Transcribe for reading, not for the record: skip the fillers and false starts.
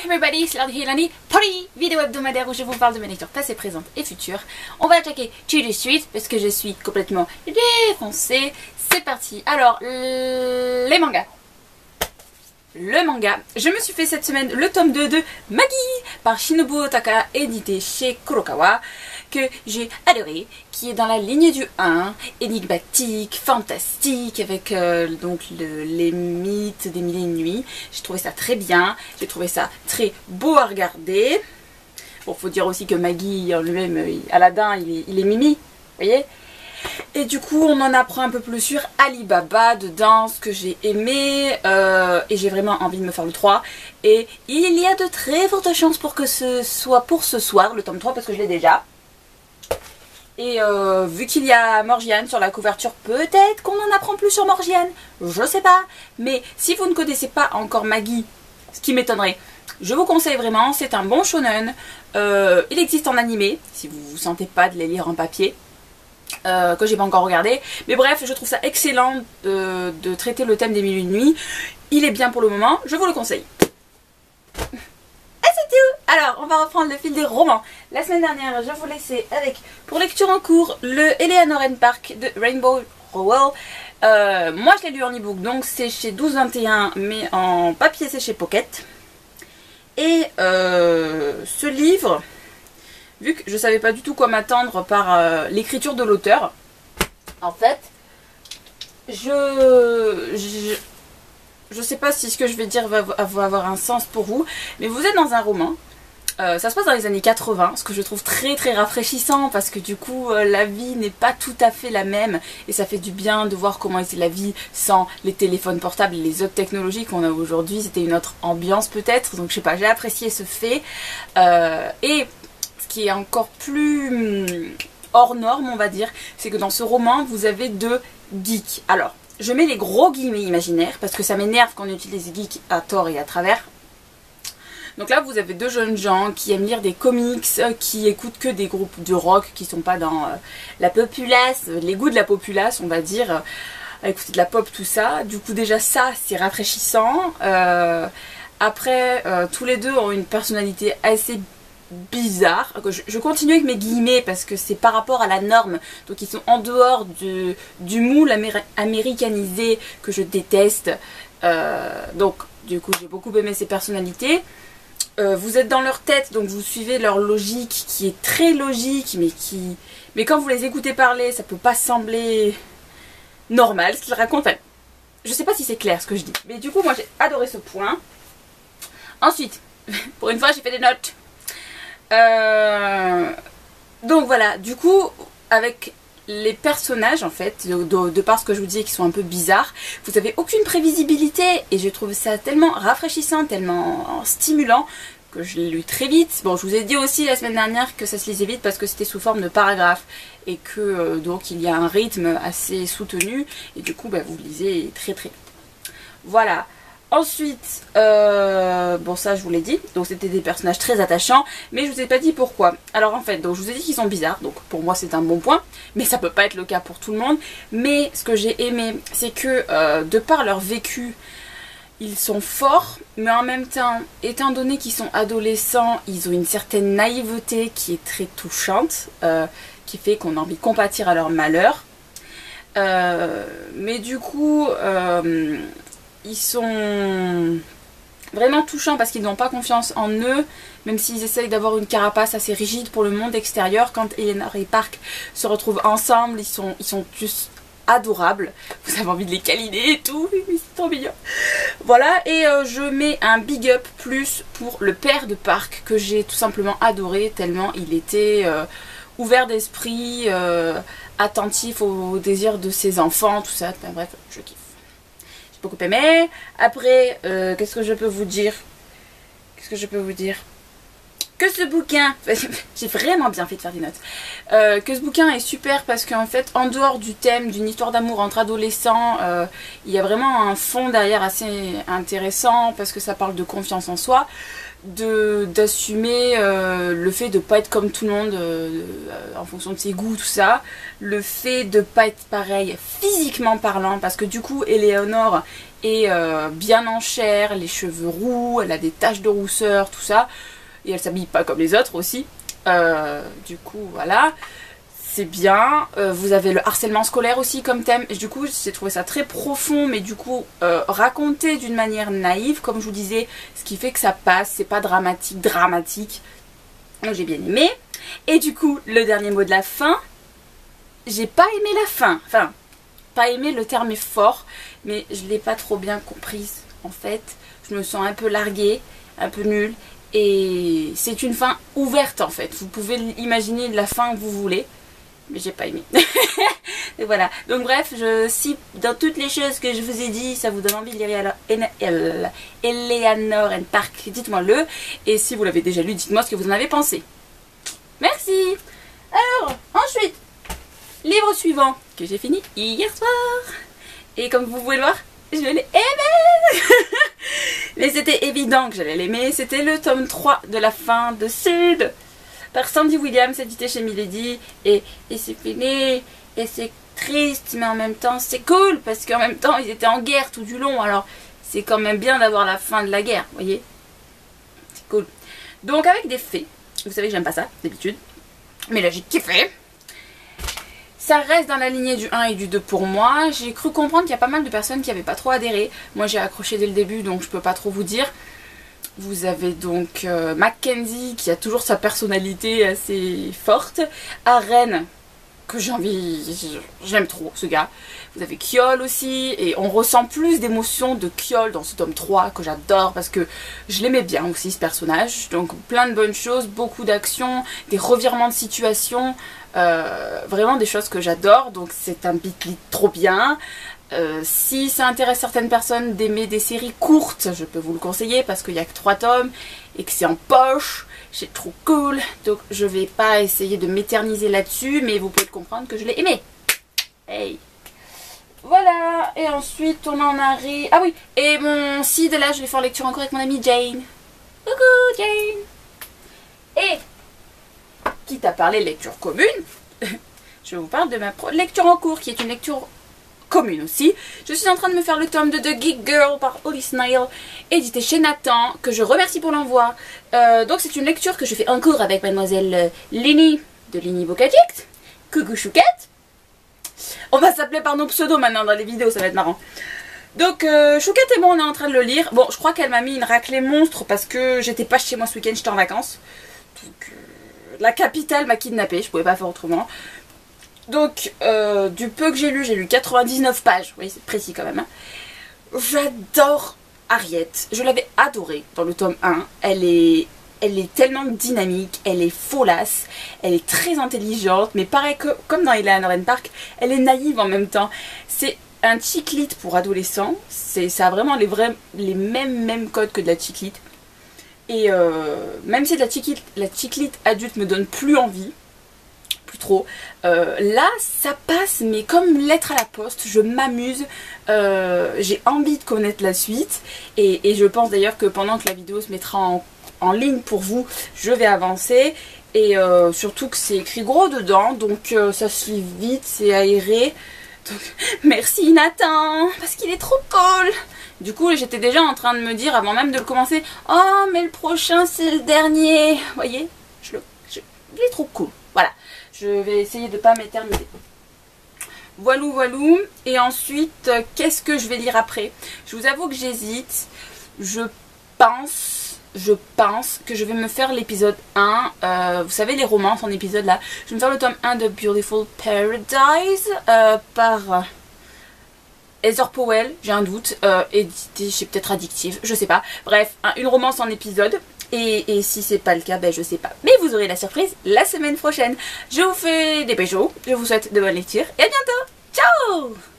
everybody, c'est l'heure de Hilani pour les vidéos hebdomadaires où je vous parle de mes lectures passées, présentes et futures. On va attaquer tout de suite parce que je suis complètement défoncée. C'est parti. Alors, les mangas. Le manga. Je me suis fait cette semaine le tome 2 de Magi par Shinobu Otaka, édité chez Kurokawa, que j'ai adoré, qui est dans la lignée du 1, énigmatique, fantastique, avec donc les mythes des mille et une nuits. J'ai trouvé ça très bien, j'ai trouvé ça très beau à regarder. Bon, faut dire aussi que Magi en lui-même, Aladdin, il est Mimi, vous voyez. Et du coup on en apprend un peu plus sur Alibaba dedans, ce que j'ai aimé, et j'ai vraiment envie de me faire le 3. Et il y a de très fortes chances pour que ce soit pour ce soir, le tome 3, parce que je l'ai déjà. Et vu qu'il y a Morgiane sur la couverture, peut-être qu'on en apprend plus sur Morgiane, je sais pas. Mais si vous ne connaissez pas encore Magi, ce qui m'étonnerait, je vous conseille vraiment, c'est un bon shonen. Il existe en animé, si vous ne vous sentez pas de les lire en papier. Que j'ai pas encore regardé, mais bref, je trouve ça excellent de traiter le thème des mille et une nuits. Il est bien pour le moment, je vous le conseille. Et c'est tout. Alors, on va reprendre le fil des romans. La semaine dernière, je vous laissais avec, pour lecture en cours, le Eleanor and Park de Rainbow Rowell. Moi, je l'ai lu en e-book, donc c'est chez 1221, mais en papier, c'est chez Pocket. Et ce livre, vu que je savais pas du tout quoi m'attendre par l'écriture de l'auteur, en fait, je sais pas si ce que je vais dire va avoir un sens pour vous, mais vous êtes dans un roman, ça se passe dans les années 80, ce que je trouve très très rafraîchissant, parce que du coup la vie n'est pas tout à fait la même, et ça fait du bien de voir comment était la vie sans les téléphones portables et les autres technologies qu'on a aujourd'hui. C'était une autre ambiance peut-être, donc je sais pas, j'ai apprécié ce fait, et qui est encore plus hors norme, on va dire, c'est que dans ce roman, vous avez deux geeks. Alors, je mets les gros guillemets imaginaires, parce que ça m'énerve qu'on utilise geek à tort et à travers. Donc là, vous avez deux jeunes gens qui aiment lire des comics, qui écoutent que des groupes de rock, qui sont pas dans la populace, les goûts de la populace, on va dire, à écouter de la pop, tout ça. Du coup, déjà ça, c'est rafraîchissant. Après, tous les deux ont une personnalité assez bizarre. Je continue avec mes guillemets parce que c'est par rapport à la norme, donc ils sont en dehors du moule américanisé que je déteste, donc du coup j'ai beaucoup aimé ces personnalités. Vous êtes dans leur tête, donc vous suivez leur logique qui est très logique, mais quand vous les écoutez parler, ça peut pas sembler normal ce qu'ils racontent. Enfin, je sais pas si c'est clair ce que je dis, mais du coup moi j'ai adoré ce point. Ensuite, pour une fois j'ai fait des notes. Donc voilà, du coup, avec les personnages en fait, de par ce que je vous disais qui sont un peu bizarres, vous avez aucune prévisibilité, et je trouve ça tellement rafraîchissant, tellement stimulant, que je l'ai lu très vite. Bon, je vous ai dit aussi la semaine dernière que ça se lisait vite parce que c'était sous forme de paragraphes, et que donc il y a un rythme assez soutenu, et du coup bah, vous lisez très très vite. Voilà. Ensuite, bon ça je vous l'ai dit, donc c'était des personnages très attachants, mais je vous ai pas dit pourquoi. Alors en fait, donc je vous ai dit qu'ils sont bizarres, donc pour moi c'est un bon point, mais ça peut pas être le cas pour tout le monde. Mais ce que j'ai aimé, c'est que de par leur vécu, ils sont forts, mais en même temps, étant donné qu'ils sont adolescents, ils ont une certaine naïveté qui est très touchante, qui fait qu'on a envie de compatir à leur malheur. Mais du coup... ils sont vraiment touchants parce qu'ils n'ont pas confiance en eux, même s'ils essayent d'avoir une carapace assez rigide pour le monde extérieur. Quand Eleanor et Park se retrouvent ensemble, ils sont juste adorables. Vous avez envie de les câliner et tout, c'est trop mignon. Voilà, et je mets un big up plus pour le père de Park, que j'ai tout simplement adoré, tellement il était ouvert d'esprit, attentif aux désirs de ses enfants, tout ça. Enfin, bref, je kiffe. Beaucoup aimé. Après, qu'est-ce que je peux vous dire? que ce bouquin, j'ai vraiment bien fait de faire des notes, que ce bouquin est super parce qu'en fait, en dehors du thème d'une histoire d'amour entre adolescents, il y a vraiment un fond derrière assez intéressant parce que ça parle de confiance en soi, d'assumer le fait de pas être comme tout le monde en fonction de ses goûts, tout ça, le fait de pas être pareil physiquement parlant parce que du coup, Éléonore est bien en chair, les cheveux roux, elle a des taches de rousseur, tout ça. Et elle s'habille pas comme les autres aussi. Du coup, voilà. C'est bien. Vous avez le harcèlement scolaire aussi comme thème. Et du coup, j'ai trouvé ça très profond, mais du coup, raconté d'une manière naïve, comme je vous disais, ce qui fait que ça passe. C'est pas dramatique. Donc j'ai bien aimé. Et du coup, le dernier mot de la fin, j'ai pas aimé la fin. Enfin, pas aimé, le terme est fort, mais je l'ai pas trop bien comprise. En fait, je me sens un peu larguée, un peu nulle. Et c'est une fin ouverte en fait. Vous pouvez imaginer la fin que vous voulez. Mais j'ai pas aimé. Et voilà. Donc bref, si dans toutes les choses que je vous ai dit, ça vous donne envie de lire Eleanor and Park, dites-moi le. Et si vous l'avez déjà lu, dites-moi ce que vous en avez pensé. Merci. Alors, ensuite, livre suivant que j'ai fini hier soir. Et comme vous pouvez le voir, je l'ai aimé. Mais c'était évident que j'allais l'aimer. C'était le tome 3 de la fin de Sud par Sandy Williams, édité chez Milady. Et c'est fini. Et c'est triste, mais en même temps c'est cool. Parce qu'en même temps ils étaient en guerre tout du long. Alors c'est quand même bien d'avoir la fin de la guerre, vous voyez. C'est cool. Donc avec des fées. Vous savez que j'aime pas ça d'habitude. Mais là j'ai kiffé. Ça reste dans la lignée du 1 et du 2 pour moi. J'ai cru comprendre qu'il y a pas mal de personnes qui n'avaient pas trop adhéré. Moi j'ai accroché dès le début donc je peux pas trop vous dire. Vous avez donc Mackenzie qui a toujours sa personnalité assez forte. Aren, que j'aime trop ce gars. Vous avez Kyol aussi et on ressent plus d'émotions de Kyol dans ce tome 3 que j'adore parce que je l'aimais bien aussi ce personnage. Donc plein de bonnes choses, beaucoup d'actions, des revirements de situation. Vraiment des choses que j'adore, donc c'est un beat trop bien. Si ça intéresse certaines personnes d'aimer des séries courtes, je peux vous le conseiller parce qu'il n'y a que 3 tomes et que c'est en poche, c'est trop cool. Donc je vais pas essayer de m'éterniser là-dessus, mais vous pouvez comprendre que je l'ai aimé. Hey. Voilà, et ensuite on en arrive... Ah oui, et mon Sid là, je vais faire lecture encore avec mon amie Jane. Coucou Jane. Et quitte à parler lecture commune, je vous parle de ma lecture en cours qui est une lecture commune aussi. Je suis en train de me faire le tome de The Geek Girl par Holly Snail, édité chez Nathan, que je remercie pour l'envoi. Donc c'est une lecture que je fais en cours avec mademoiselle Lini de Lini Bokajic. Coucou Chouquette. On va s'appeler par nos pseudos maintenant dans les vidéos, ça va être marrant. Donc Chouquette et moi on est en train de le lire. Bon, je crois qu'elle m'a mis une raclée monstre parce que j'étais pas chez moi ce week-end, j'étais en vacances. Donc la capitale m'a kidnappée, je pouvais pas faire autrement. Donc, du peu que j'ai lu 99 pages. Oui, c'est précis quand même. Hein. J'adore Harriet. Je l'avais adorée dans le tome 1. Elle est tellement dynamique, elle est folasse, elle est très intelligente, mais pareil que comme dans Eleanor and Park, elle est naïve en même temps. C'est un chick lit pour adolescents. Ça a vraiment les mêmes codes que de la chick lit. Et même si la chick lit adulte me donne plus envie, plus trop. Là, ça passe, mais comme lettre à la poste, je m'amuse. J'ai envie de connaître la suite. Et je pense d'ailleurs que pendant que la vidéo se mettra en ligne pour vous, je vais avancer. Et surtout que c'est écrit gros dedans, donc ça se lit vite, c'est aéré. Donc, merci Nathan, parce qu'il est trop cool. Du coup, j'étais déjà en train de me dire, avant même de le commencer, oh, mais le prochain, c'est le dernier. Vous voyez, il est trop cool. Voilà. Je vais essayer de ne pas m'éterniser. Voilou, voilou. Et ensuite, qu'est-ce que je vais lire après? Je vous avoue que j'hésite. Je pense que je vais me faire l'épisode 1. Vous savez, les romances en épisode là. Je vais me faire le tome 1 de Beautiful Paradise par Heather Powell. J'ai un doute. Édité chez peut-être Addictive. Je sais pas. Bref, une romance en épisode. Et si c'est pas le cas, ben je sais pas. Mais vous aurez la surprise la semaine prochaine. Je vous fais des bisous, je vous souhaite de bonnes lectures et à bientôt. Ciao!